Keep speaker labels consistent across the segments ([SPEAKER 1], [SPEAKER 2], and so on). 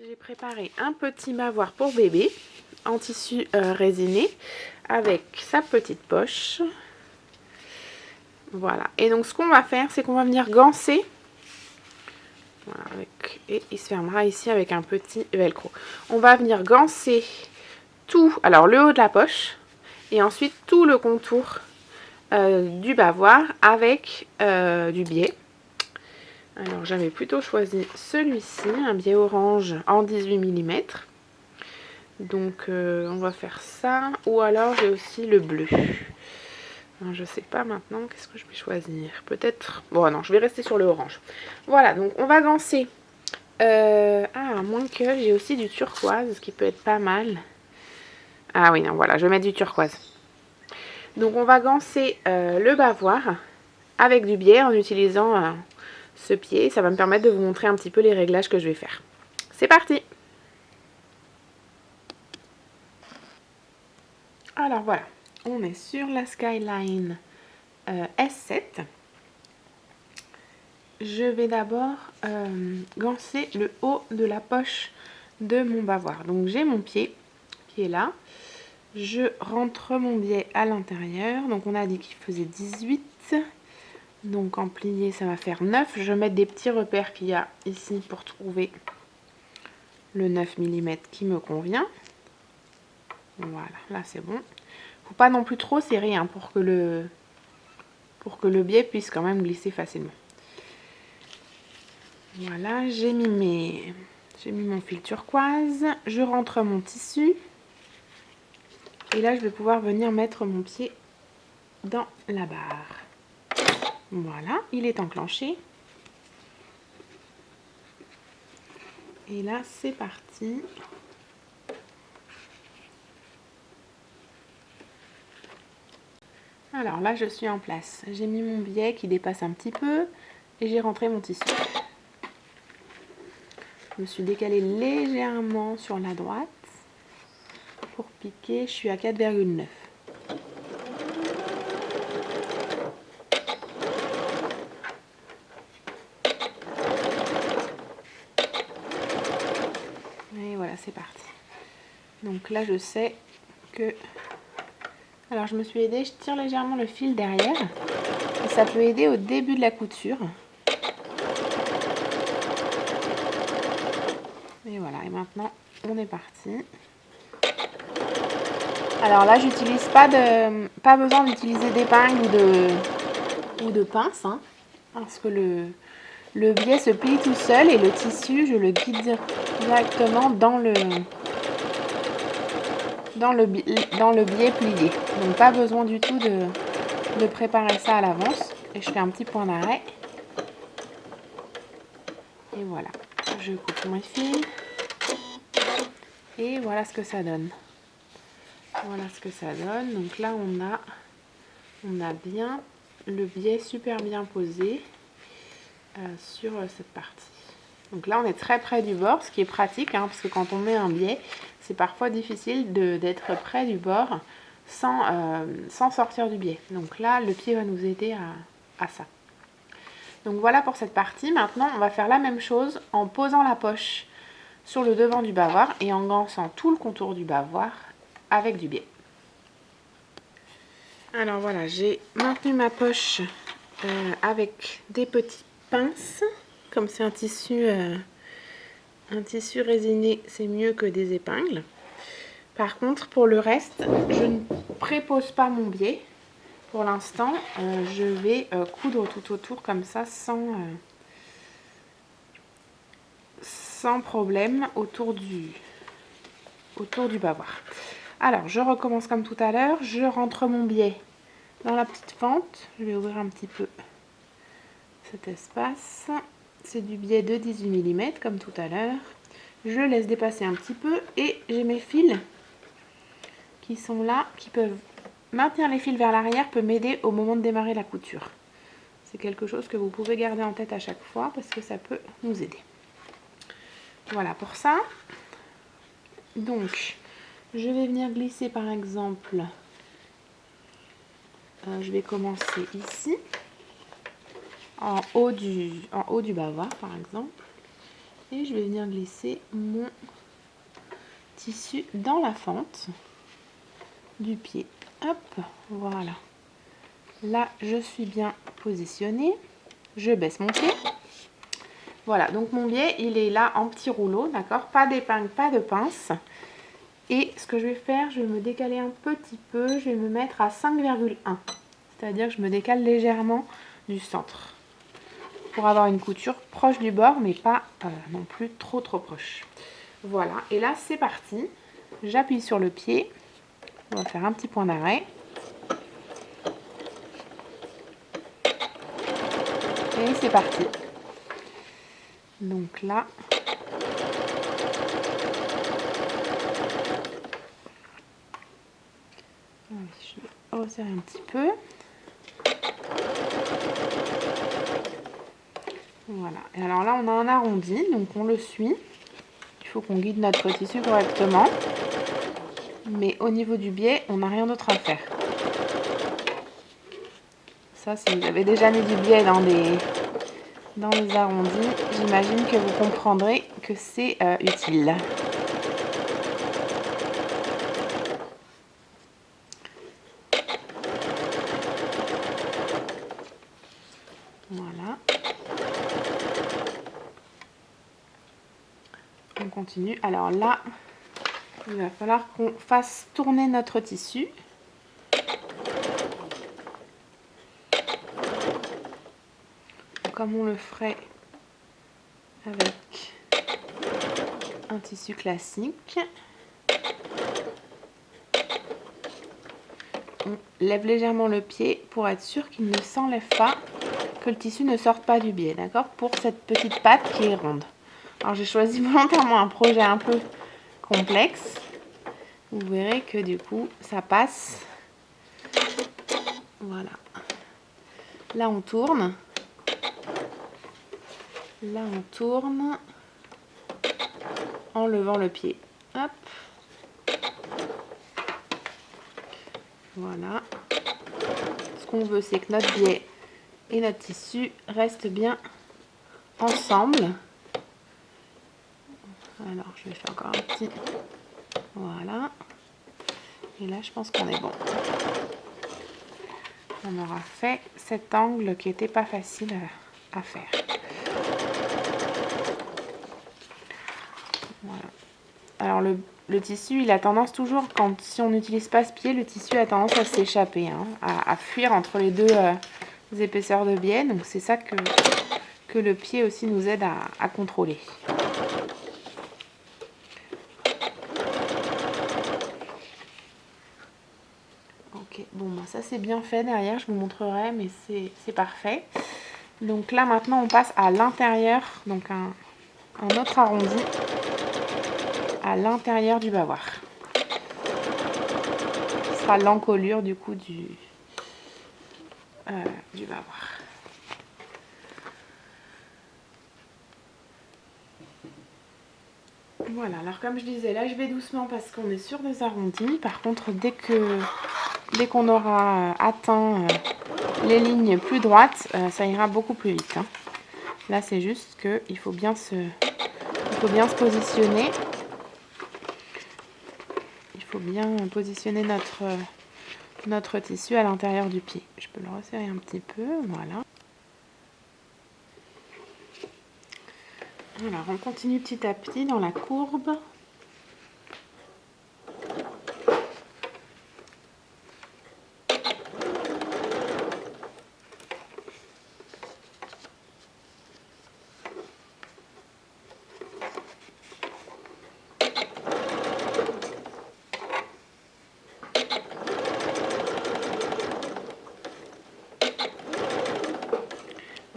[SPEAKER 1] J'ai préparé un petit bavoir pour bébé en tissu résiné avec sa petite poche. Voilà. Et donc ce qu'on va faire, c'est qu'on va venir ganser. Voilà, et il se fermera ici avec un petit velcro. On va venir ganser tout, alors le haut de la poche et ensuite tout le contour du bavoir avec du biais. Alors j'avais plutôt choisi celui-ci, un biais orange en 18 mm. Donc on va faire ça. Ou alors j'ai aussi le bleu. Alors, je sais pas maintenant, qu'est-ce que je vais choisir? Peut-être... Bon non, je vais rester sur le orange. Voilà, donc on va ganser. À moins que j'ai aussi du turquoise, ce qui peut être pas mal. Ah oui, non, voilà, je vais mettre du turquoise. Donc on va ganser le bavoir avec du biais en utilisant ce pied. Ça va me permettre de vous montrer un petit peu les réglages que je vais faire. C'est parti! Alors voilà, on est sur la Skyline S7. Je vais d'abord ganser le haut de la poche de mon bavoir. Donc j'ai mon pied qui est là. Je rentre mon biais à l'intérieur. Donc on a dit qu'il faisait 18. Donc en plié ça va faire 9. Je vais mettre des petits repères qu'il y a ici pour trouver le 9 mm qui me convient. Voilà, là c'est bon. Faut pas non plus trop serrer hein, pour que le biais puisse quand même glisser facilement. Voilà, j'ai mis mon fil turquoise. Je rentre mon tissu. Et là, je vais pouvoir venir mettre mon pied dans la barre. Voilà, il est enclenché. Et là, c'est parti. Alors là, je suis en place. J'ai mis mon biais qui dépasse un petit peu et j'ai rentré mon tissu. Je me suis décalée légèrement sur la droite pour piquer. Je suis à 4,9. Et voilà, c'est parti. Donc là, je sais que... Alors, je me suis aidée, je tire légèrement le fil derrière. Et ça peut aider au début de la couture. Et voilà, et maintenant, on est parti. Alors là, j'utilise pas besoin d'utiliser d'épingle ou de pince, hein, parce que le biais se plie tout seul et le tissu, je le guide directement dans le biais plié. Donc pas besoin du tout de préparer ça à l'avance. Et je fais un petit point d'arrêt. Et voilà, je coupe mon fil. Et voilà ce que ça donne. Voilà ce que ça donne. Donc là, on a bien le biais super bien posé sur cette partie. Donc là, on est très près du bord, ce qui est pratique, hein, parce que quand on met un biais, c'est parfois difficile d'être près du bord sans sortir du biais. Donc là, le pied va nous aider à ça. Donc voilà pour cette partie. Maintenant, on va faire la même chose en posant la poche sur le devant du bavoir et en gançant tout le contour du bavoir avec du biais. Alors voilà, j'ai maintenu ma poche avec des petites pinces. Comme c'est un tissu résiné, c'est mieux que des épingles. Par contre, pour le reste, je ne prépose pas mon biais. Pour l'instant, je vais coudre tout autour comme ça sans problème autour du bavoir. Alors, je recommence comme tout à l'heure. Je rentre mon biais dans la petite fente. Je vais ouvrir un petit peu cet espace. C'est du biais de 18 mm comme tout à l'heure. Je laisse dépasser un petit peu et j'ai mes fils qui sont là, qui peuvent maintenir les fils vers l'arrière, peut m'aider au moment de démarrer la couture. C'est quelque chose que vous pouvez garder en tête à chaque fois parce que ça peut nous aider. Voilà pour ça. Donc, je vais venir glisser par exemple, je vais commencer ici, en haut du bavoir par exemple. Et je vais venir glisser mon tissu dans la fente du pied. Hop, voilà. Là, je suis bien positionnée. Je baisse mon pied. Voilà, donc mon biais, il est là en petit rouleau, d'accord? Pas d'épingle, pas de pince. Et ce que je vais faire, je vais me décaler un petit peu. Je vais me mettre à 5,1. C'est-à-dire que je me décale légèrement du centre. Pour avoir une couture proche du bord, mais pas non plus trop proche. Voilà, et là, c'est parti. J'appuie sur le pied. On va faire un petit point d'arrêt. Et c'est parti. Donc là, je vais resserrer un petit peu. Voilà. Et alors là, on a un arrondi, donc on le suit. Il faut qu'on guide notre tissu correctement. Mais au niveau du biais, on n'a rien d'autre à faire. Ça, si vous avez déjà mis du biais dans les arrondis, j'imagine que vous comprendrez que c'est utile. Voilà. On continue. Alors là, il va falloir qu'on fasse tourner notre tissu. Comme on le ferait avec un tissu classique. On lève légèrement le pied pour être sûr qu'il ne s'enlève pas, que le tissu ne sorte pas du biais, d'accord? Pour cette petite patte qui est ronde. Alors j'ai choisi volontairement un projet un peu complexe. Vous verrez que du coup ça passe. Voilà. Là on tourne. Là on tourne. En levant le pied. Hop. Voilà. Ce qu'on veut, c'est que notre biais et notre tissu restent bien ensemble. Alors, je vais faire encore un petit... Voilà. Et là, je pense qu'on est bon. On aura fait cet angle qui n'était pas facile à faire. Voilà. Alors, le tissu, il a tendance toujours, si on n'utilise pas ce pied, le tissu a tendance à s'échapper, hein, à fuir entre les deux épaisseurs de biais. Donc, c'est ça que le pied aussi nous aide à contrôler. Ok, bon, bah, ça c'est bien fait derrière, je vous montrerai, mais c'est parfait. Donc là, maintenant, on passe à l'intérieur, donc un autre arrondi à l'intérieur du bavoir. Ce sera l'encolure du coup du bavoir. Voilà, alors comme je disais, là je vais doucement parce qu'on est sur des arrondis. Par contre, dès qu'on aura atteint les lignes plus droites, ça ira beaucoup plus vite, hein. Là, c'est juste qu'il faut bien se positionner. Il faut bien positionner notre tissu à l'intérieur du pied. Je peux le resserrer un petit peu, voilà. Alors, on continue petit à petit dans la courbe.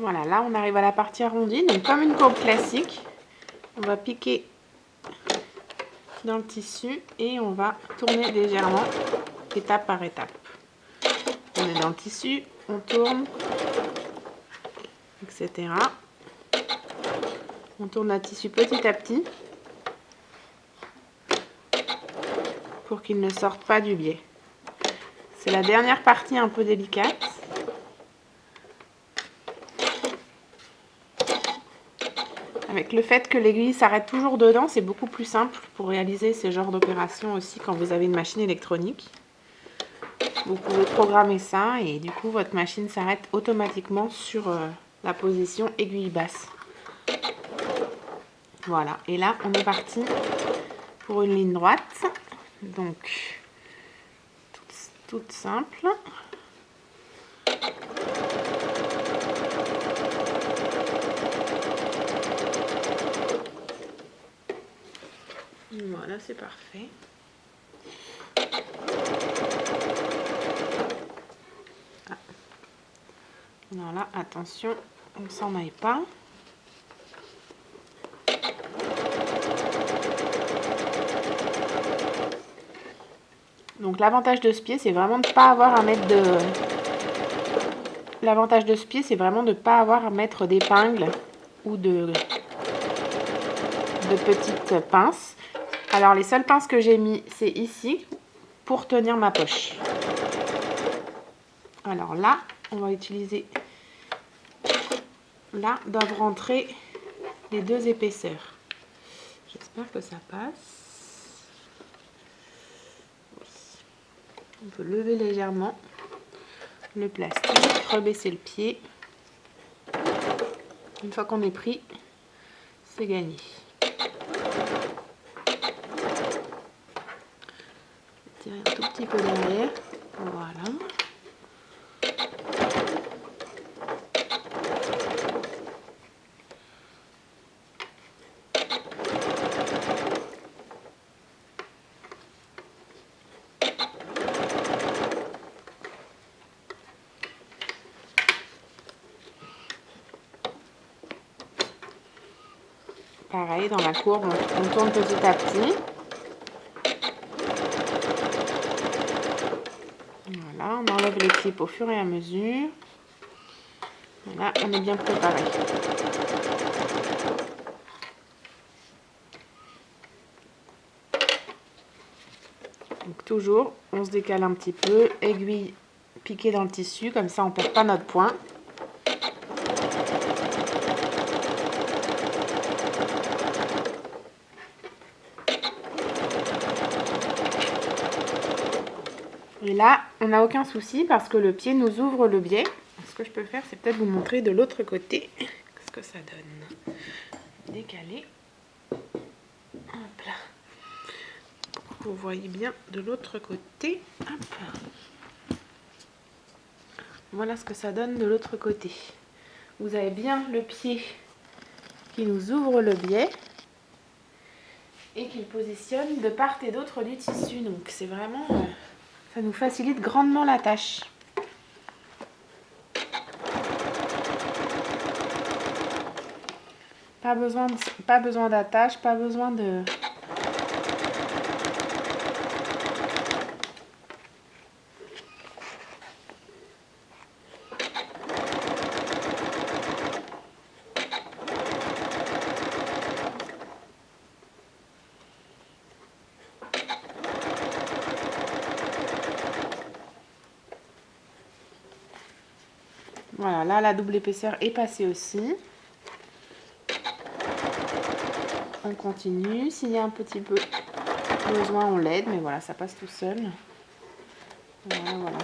[SPEAKER 1] Voilà, là on arrive à la partie arrondie. Donc comme une courbe classique, on va piquer dans le tissu et on va tourner légèrement, étape par étape. On est dans le tissu, on tourne, etc. On tourne notre tissu petit à petit pour qu'il ne sorte pas du biais. C'est la dernière partie un peu délicate. Avec le fait que l'aiguille s'arrête toujours dedans, c'est beaucoup plus simple pour réaliser ce genre d'opération aussi quand vous avez une machine électronique. Vous pouvez programmer ça et du coup votre machine s'arrête automatiquement sur la position aiguille basse. Voilà, et là on est parti pour une ligne droite, donc toute simple. Voilà, c'est parfait. Ah. Voilà, attention, on ne s'en aille pas. Donc l'avantage de ce pied, c'est vraiment de ne pas avoir à mettre de... L'avantage de ce pied, c'est vraiment de ne pas avoir à mettre d'épingles ou de petites pinces. Alors les seules pinces que j'ai mis, c'est ici pour tenir ma poche. Alors là, on va utiliser... Là, doivent rentrer les deux épaisseurs. J'espère que ça passe. On peut lever légèrement le plastique, rebaisser le pied. Une fois qu'on est pris, c'est gagné. Tirer un tout petit peu derrière. Voilà. Pareil, dans la courbe, on tourne petit à petit. Voilà, on enlève les clips au fur et à mesure. Voilà, on est bien préparé. Donc toujours, on se décale un petit peu, aiguille piquée dans le tissu, comme ça on ne perd pas notre point. Et là, on n'a aucun souci parce que le pied nous ouvre le biais. Ce que je peux faire, c'est peut-être vous montrer de l'autre côté ce que ça donne. Décaler. Hop là. Vous voyez bien de l'autre côté. Hop. Voilà ce que ça donne de l'autre côté. Vous avez bien le pied qui nous ouvre le biais et qui le positionne de part et d'autre du tissu. Donc c'est vraiment... ça nous facilite grandement la tâche. Pas besoin d'attache, pas besoin de... Voilà, là la double épaisseur est passée aussi. On continue. S'il y a un petit peu besoin, on l'aide, mais voilà, ça passe tout seul. Voilà, voilà.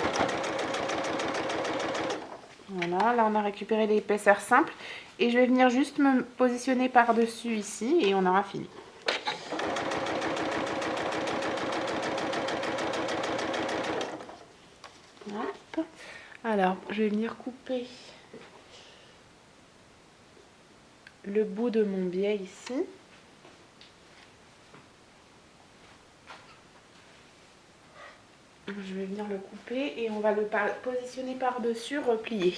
[SPEAKER 1] Voilà, là on a récupéré l'épaisseur simple. Et je vais venir juste me positionner par-dessus ici et on aura fini. Hop. Alors, je vais venir couper le bout de mon biais ici. Je vais venir le couper et on va le positionner par-dessus, replié.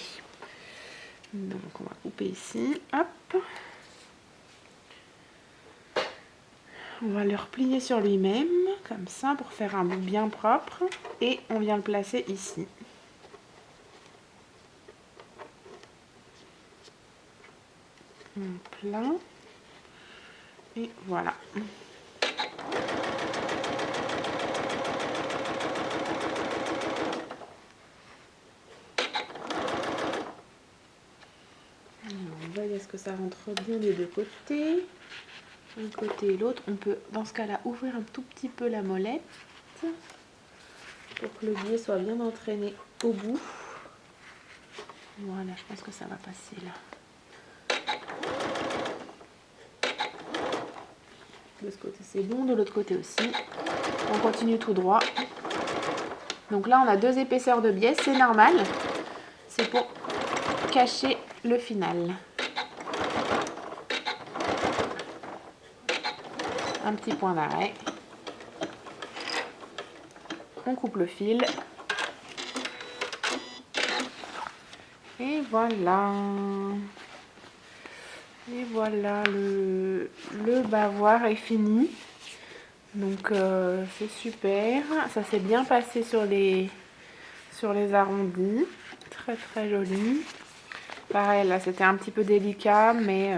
[SPEAKER 1] Donc on va couper ici, hop. On va le replier sur lui-même, comme ça, pour faire un bout bien propre. Et on vient le placer ici. En plein. Et voilà. On va ce que ça rentre bien des deux côtés. Un côté et l'autre. On peut dans ce cas-là ouvrir un tout petit peu la molette pour que le biais soit bien entraîné au bout. Voilà, je pense que ça va passer là. De ce côté c'est bon, de l'autre côté aussi. On continue tout droit. Donc là on a 2 épaisseurs de biais, c'est normal. C'est pour cacher le final. Un petit point d'arrêt. On coupe le fil. Et voilà. Et voilà, le bavoir est fini. Donc c'est super. Ça s'est bien passé sur les arrondis. Très très joli. Pareil, là c'était un petit peu délicat, mais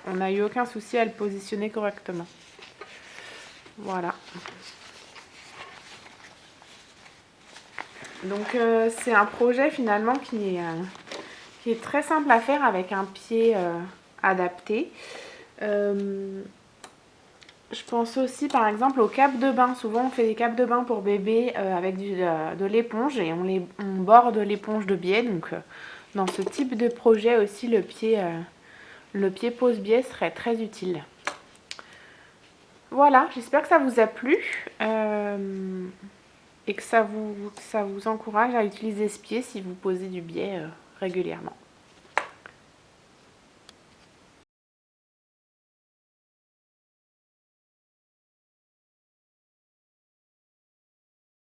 [SPEAKER 1] on n'a eu aucun souci à le positionner correctement. Voilà. Donc c'est un projet finalement qui est très simple à faire avec un pied adapté. Je pense aussi par exemple aux capes de bain. Souvent on fait des capes de bain pour bébé avec de l'éponge et on borde l'éponge de biais. Donc dans ce type de projet aussi le pied pose biais serait très utile. Voilà, j'espère que ça vous a plu et que ça vous encourage à utiliser ce pied si vous posez du biais régulièrement.